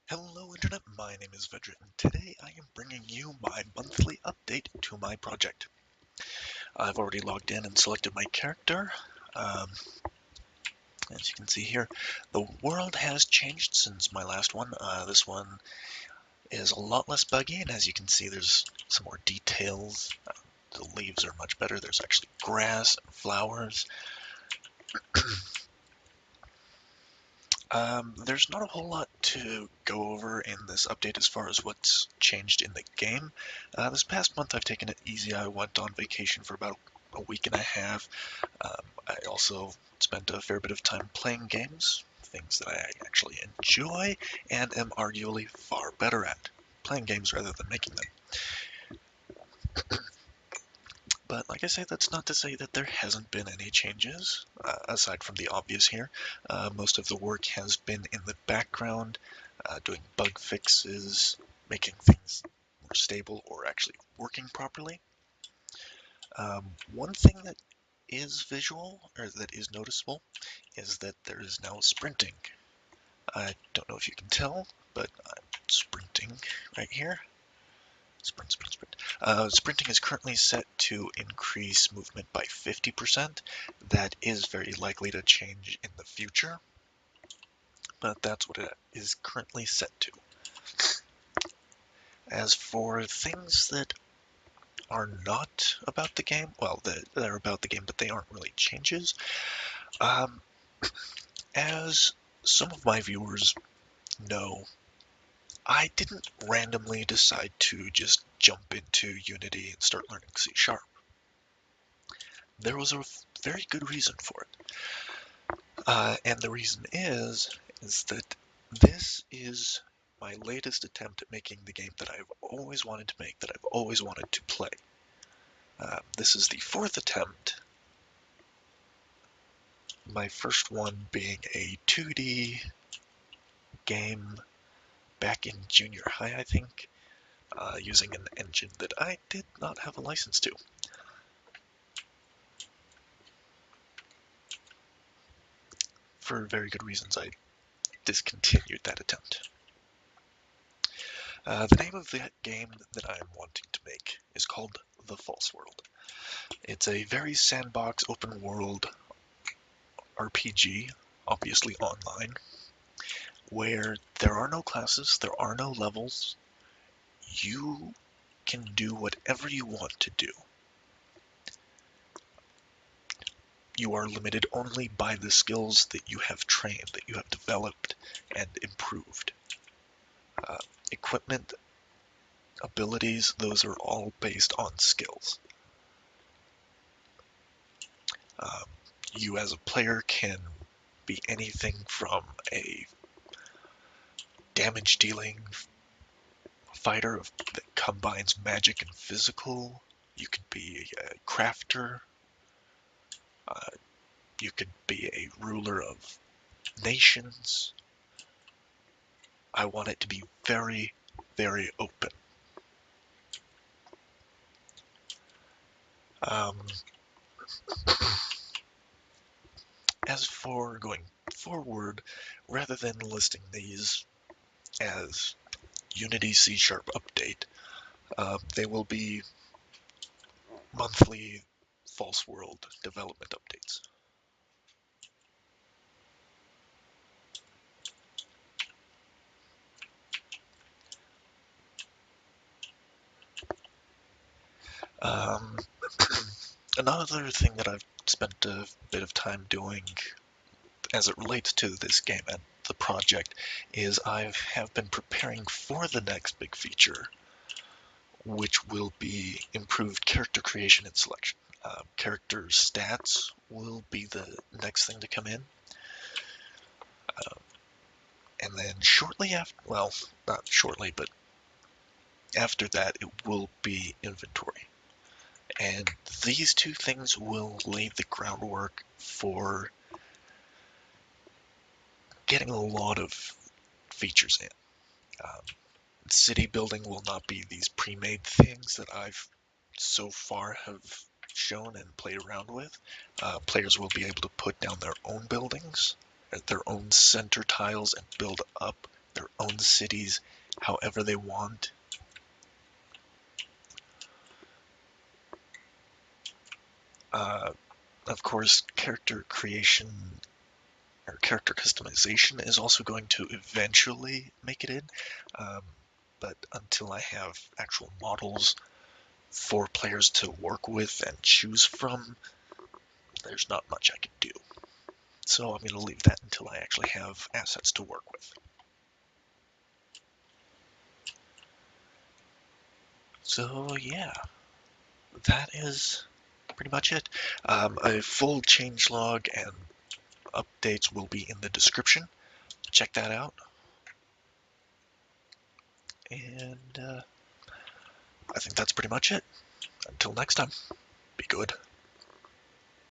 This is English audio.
Hello Internet, my name is Vedrit, and today I am bringing you my monthly update to my project. I've already logged in and selected my character. Um, as you can see here, the world has changed since my last one. This one is a lot less buggy, and as you can see, there's some more details. The leaves are much better. There's actually grass and flowers. There's not a whole lot to go over in this update as far as what's changed in the game. This past month I've taken it easy. I went on vacation for about a week and a half. I also spent a fair bit of time playing games, things that I actually enjoy and am arguably far better at. Playing games rather than making them. But like I say, that's not to say that there hasn't been any changes, aside from the obvious here. Most of the work has been in the background, doing bug fixes, making things more stable or actually working properly. One thing that is visual, or that is noticeable, is that there is now sprinting. I don't know if you can tell, but I'm sprinting right here. Sprint, sprint, sprint. Sprinting is currently set to increase movement by 50%. That is very likely to change in the future, but that's what it is currently set to. As for things that are not about the game, well, they're about the game, but they aren't really changes. As some of my viewers know, I didn't randomly decide to just jump into Unity and start learning C#. There was a very good reason for it. And the reason is that this is my latest attempt at making the game that I've always wanted to make, that I've always wanted to play. This is the fourth attempt, my first one being a 2D game back in junior high, I think, using an engine that I did not have a license to. For very good reasons, I discontinued that attempt. The name of the game that I'm wanting to make is called The False World. It's a very sandbox, open world RPG, obviously online, where there are no classes, there are no levels. You can do whatever you want to do. You are limited only by the skills that you have trained, that you have developed and improved. Equipment, abilities, those are all based on skills. You as a player can be anything from a damage dealing fighter that combines magic and physical. You could be a crafter. You could be a ruler of nations. I want it to be very, very open. As for going forward, rather than listing these as Unity C# update, they will be monthly False World development updates. Another thing that I've spent a bit of time doing as it relates to this game and the project is I have been preparing for the next big feature, which will be improved character creation and selection. Character stats will be the next thing to come in. And then shortly after, well, not shortly, but after that, it will be inventory. And these two things will lay the groundwork for getting a lot of features in. City building will not be these pre-made things that I've so far have shown and played around with. Players will be able to put down their own buildings, their own center tiles, and build up their own cities however they want. Of course, character creation or character customization is also going to eventually make it in, but until I have actual models for players to work with and choose from, there's not much I can do. So I'm going to leave that until I actually have assets to work with. So yeah, that is pretty much it. A full changelog and updates will be in the description. Check that out. And I think that's pretty much it. Until next time, be good.